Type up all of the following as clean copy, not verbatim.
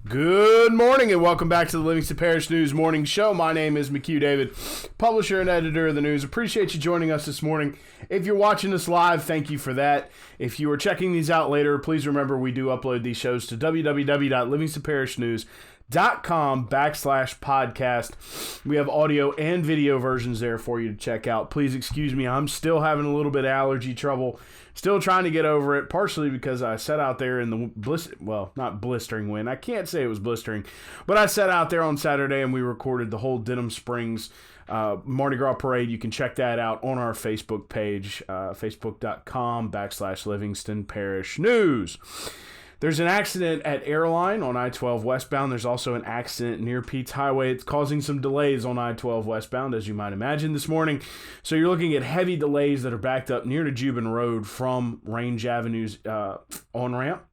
Good morning and welcome back to the Livingston Parish News Morning Show. My name is McHugh David, publisher and editor of the news. Appreciate you joining us this morning. If you're watching us live, thank you for that. If you are checking these out later, please remember we do upload these shows to www.livingstonparishnews.com/podcast. We have audio and video versions there for you to check out. Please excuse me, I'm still having a little bit of allergy trouble. Still trying to get over it, partially because I sat out there in the not blistering wind. I can't say it was blistering, but I sat out there on Saturday and we recorded the whole Denham Springs Mardi Gras parade. You can check that out on our Facebook page, facebook.com/Livingston Parish News. There's an accident at Airline on I-12 westbound. There's also an accident near Pete's Highway. It's causing some delays on I-12 westbound, as you might imagine, this morning. So you're looking at heavy delays that are backed up near to Jubin Road from Range Avenue's on-ramp.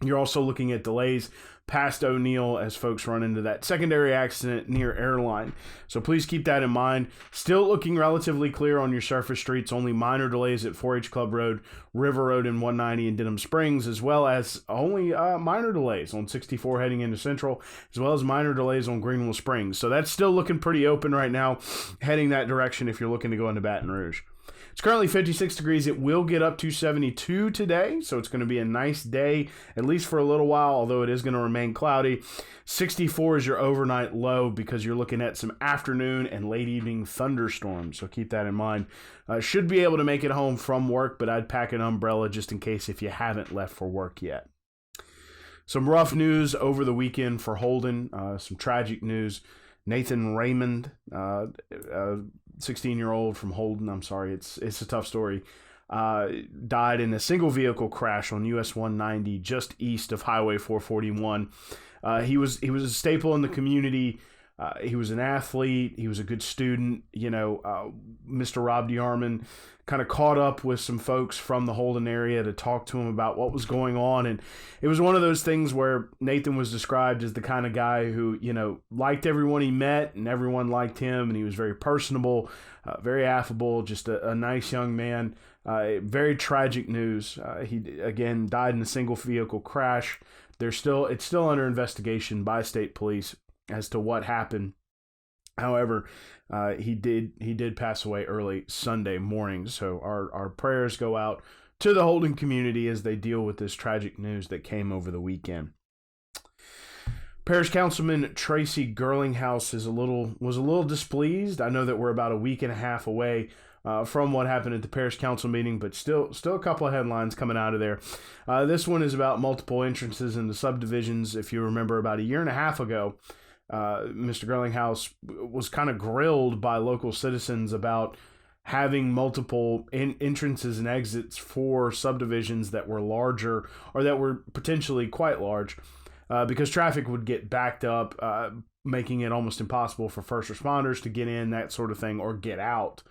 You're also looking at delays past O'Neill as folks run into that secondary accident near Airline. So please keep that in mind. Still looking relatively clear on your surface streets. Only minor delays at 4-H Club Road, River Road, and 190 in Denham Springs, as well as only minor delays on 64 heading into Central, as well as minor delays on Greenville Springs. So that's still looking pretty open right now, heading that direction if you're looking to go into Baton Rouge. It's currently 56 degrees. It will get up to 72 today, so it's going to be a nice day, at least for a little while, although it is going to remain cloudy. 64 is your overnight low because you're looking at some afternoon and late evening thunderstorms, so keep that in mind. Should be able to make it home from work, but I'd pack an umbrella just in case if you haven't left for work yet. Some rough news over the weekend for Holden, some tragic news. Nathan Raymond, 16-year-old from Holden, I'm sorry, it's a tough story, died in a single vehicle crash on US 190 just east of Highway 441. He was a staple in the community. He was an athlete. He was a good student. Mr. Rob DeArmond kind of caught up with some folks from the Holden area to talk to him about what was going on. And it was one of those things where Nathan was described as the kind of guy who, liked everyone he met and everyone liked him. And he was very personable, very affable, just a nice young man. Very tragic news. He, again, died in a single vehicle crash. It's still under investigation by state police as to what happened. However, he did pass away early Sunday morning. So our prayers go out to the Holden community as they deal with this tragic news that came over the weekend. Parish Councilman Tracy Girlinghouse was a little displeased. I know that we're about a week and a half away from what happened at the parish council meeting, but still a couple of headlines coming out of there. This one is about multiple entrances into subdivisions. If you remember, about a year and a half ago, Mr. Girlinghouse was kind of grilled by local citizens about having multiple entrances and exits for subdivisions that were larger or that were potentially quite large, because traffic would get backed up, making it almost impossible for first responders to get in, that sort of thing, or get out.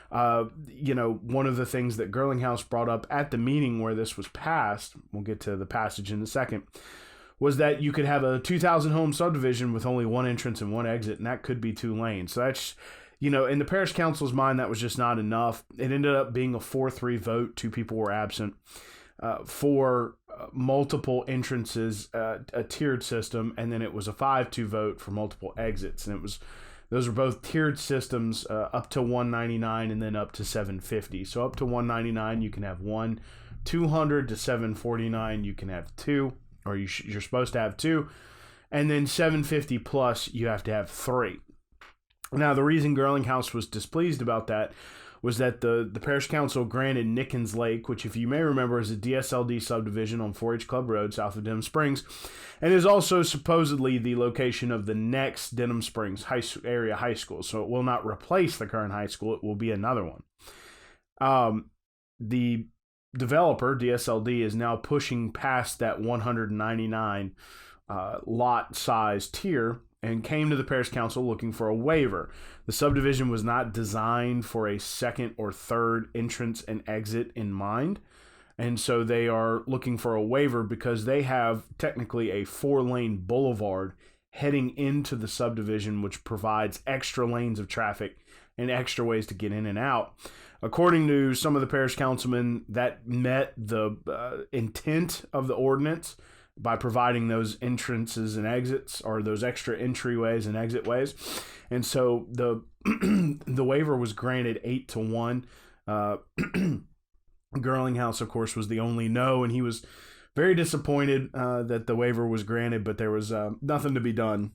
One of the things that Girlinghouse brought up at the meeting where this was passed, we'll get to the passage in a second, was that you could have a 2,000 home subdivision with only one entrance and one exit, and that could be 2 lanes. So that's, in the parish council's mind, that was just not enough. It ended up being a 4-3 vote. 2 people were absent for multiple entrances, a tiered system, and then it was a 5-2 vote for multiple exits. And those were both tiered systems, up to 199 and then up to 750. So up to 199, you can have 1. 200 to 749, you can have 2. Or you're supposed to have 2, and then 750 plus, you have to have 3. Now, the reason Girlinghouse was displeased about that was that the parish council granted Nickens Lake, which, if you may remember, is a DSLD subdivision on 4-H Club Road south of Denham Springs, and is also supposedly the location of the next Denham Springs area high school. So it will not replace the current high school; it will be another one. The developer, DSLD, is now pushing past that 199 lot size tier and came to the parish council looking for a waiver. The subdivision was not designed for a second or third entrance and exit in mind, and so they are looking for a waiver because they have technically a 4-lane boulevard heading into the subdivision, which provides extra lanes of traffic and extra ways to get in and out. According to some of the parish councilmen, that met the intent of the ordinance. by providing those entrances and exits, or those extra entryways and exit ways. And so the the waiver was granted 8-1. Girlinghouse, of course, was the only no, and he was very disappointed that the waiver was granted, but there was nothing to be done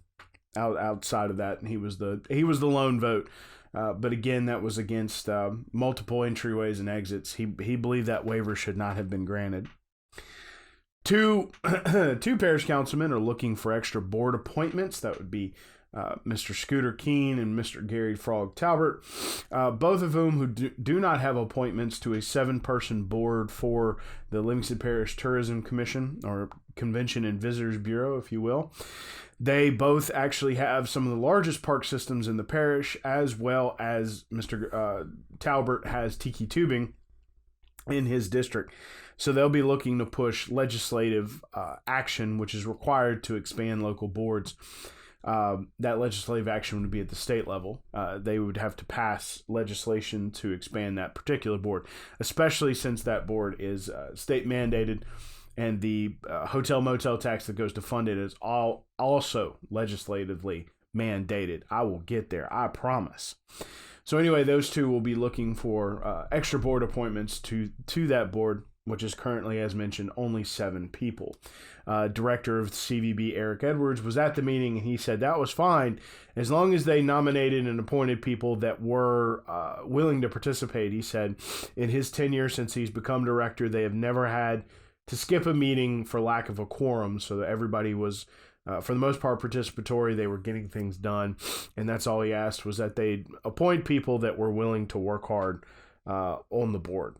outside of that, and he was the lone vote. But again, that was against multiple entryways and exits. He believed that waiver should not have been granted. Two parish councilmen are looking for extra board appointments. That would be Mr. Scooter Keene and Mr. Gary Frog Talbert, both of whom who do not have appointments to a 7-person board for the Livingston Parish Tourism Commission, or Convention and Visitors Bureau, if you will. They both actually have some of the largest park systems in the parish, as well as Mr. Talbert has tiki tubing in his district. So they'll be looking to push legislative action, which is required to expand local boards. That legislative action would be at the state level. They would have to pass legislation to expand that particular board, especially since that board is state mandated, and the hotel motel tax that goes to fund it is also legislatively mandated. I will get there, I promise. So anyway, those two will be looking for extra board appointments to that board, which is currently, as mentioned, only 7 people. Director of CVB, Eric Edwards, was at the meeting, and he said that was fine as long as they nominated and appointed people that were willing to participate. He said in his tenure since he's become director, they have never had to skip a meeting for lack of a quorum, so that everybody was, for the most part, participatory. They were getting things done, and that's all he asked, was that they appoint people that were willing to work hard on the board.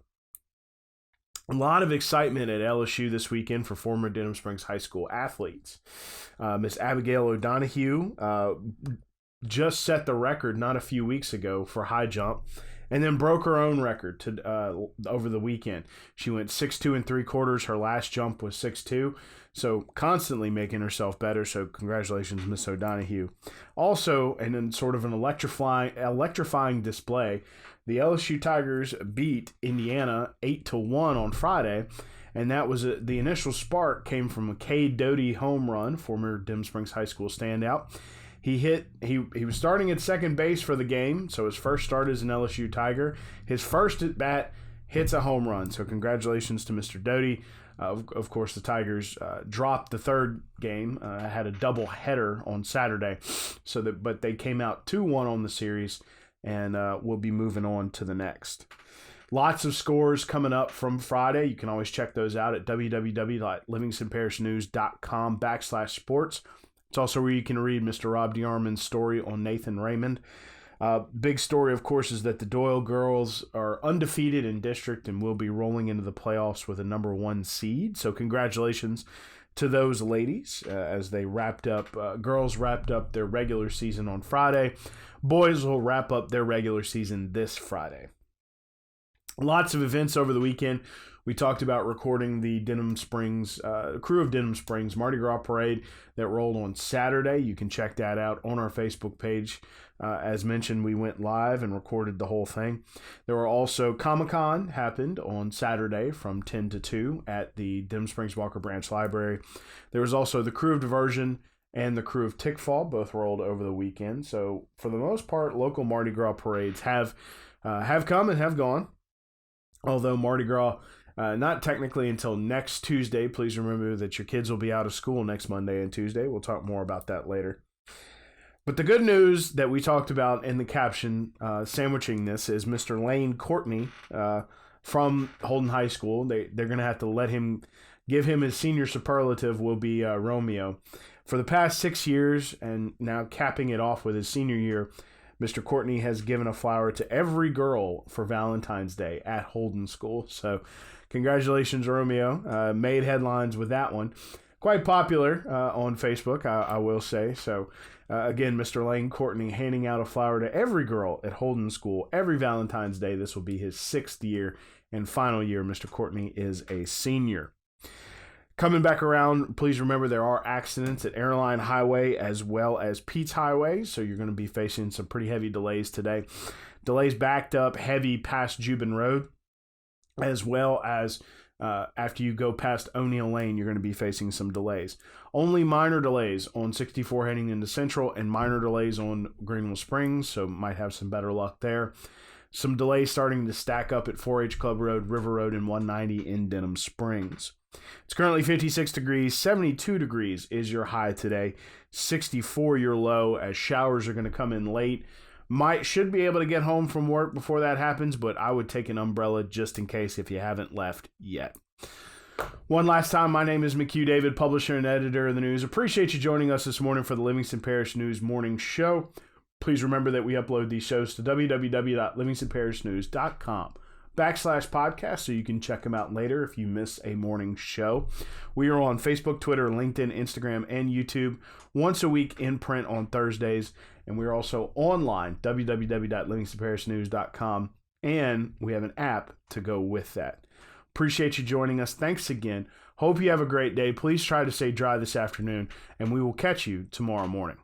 A lot of excitement at LSU this weekend for former Denham Springs High School athletes. Miss Abigail O'Donohue just set the record not a few weeks ago for high jump, and then broke her own record over the weekend. She went 6'2 3/4. Her last jump was 6'2", so constantly making herself better. So congratulations, Miss O'Donohue. Also, and in sort of an electrifying display, the LSU Tigers beat Indiana 8-1 on Friday, and that was the initial spark came from a McHugh David home run, former Denham Springs High School standout. He was starting at second base for the game, so his first start as an LSU Tiger. His first at bat hits a home run, so congratulations to Mr. Doty. Of course, the Tigers dropped the third game, had a double header on Saturday, but they came out 2-1 on the series, and we'll be moving on to the next. Lots of scores coming up from Friday. You can always check those out at www.livingstonparishnews.com/sports. It's also where you can read Mr. Rob DeArmond's story on Nathan Raymond. Big story, of course, is that the Doyle girls are undefeated in district and will be rolling into the playoffs with a number 1 seed. So congratulations to those ladies as they girls wrapped up their regular season on Friday. Boys will wrap up their regular season this Friday. Lots of events over the weekend. We talked about recording the Denham Springs, crew of Denham Springs Mardi Gras parade that rolled on Saturday. You can check that out on our Facebook page. As mentioned, we went live and recorded the whole thing. There were also Comic-Con happened on Saturday from 10 to 2 at the Denham Springs Walker Branch Library. There was also the crew of Diversion and the crew of Tickfall, both rolled over the weekend. So for the most part, local Mardi Gras parades have come and have gone. Although Mardi Gras, not technically until next Tuesday. Please remember that your kids will be out of school next Monday and Tuesday. We'll talk more about that later. But the good news that we talked about in the caption sandwiching this is Mr. Lane Courtney from Holden High School. They're going to have to give him his senior superlative will be Romeo. For the past 6 years, and now capping it off with his senior year, Mr. Courtney has given a flower to every girl for Valentine's Day at Holden School. So congratulations, Romeo. Made headlines with that one. Quite popular on Facebook, I will say. So again, Mr. Lane Courtney handing out a flower to every girl at Holden School every Valentine's Day. This will be his 6th year and final year. Mr. Courtney is a senior. Coming back around, please remember there are accidents at Airline Highway as well as Pete's Highway, so you're going to be facing some pretty heavy delays today. Delays backed up heavy past Jubin Road, as well as After you go past O'Neill Lane, you're going to be facing some delays. Only minor delays on 64 heading into Central and minor delays on Greenville Springs, so might have some better luck there. Some delays starting to stack up at 4H Club Road, River Road, and 190 in Denham Springs. It's currently 56 degrees, 72 degrees is your high today, 64 your low, as showers are going to come in late. Should be able to get home from work before that happens, but I would take an umbrella just in case if you haven't left yet. One last time, my name is McHugh David, publisher and editor of the news. Appreciate you joining us this morning for the Livingston Parish News Morning Show. Please remember that we upload these shows to www.livingstonparishnewscom/podcast, so you can check them out later if you miss a morning show. We are on Facebook, Twitter, LinkedIn, Instagram, and YouTube once a week in print on Thursdays, and we're also online, www.livingstonparishnewscom, and we have an app to go with that. Appreciate you joining us. Thanks again. Hope you have a great day. Please try to stay dry this afternoon, and we will catch you tomorrow morning.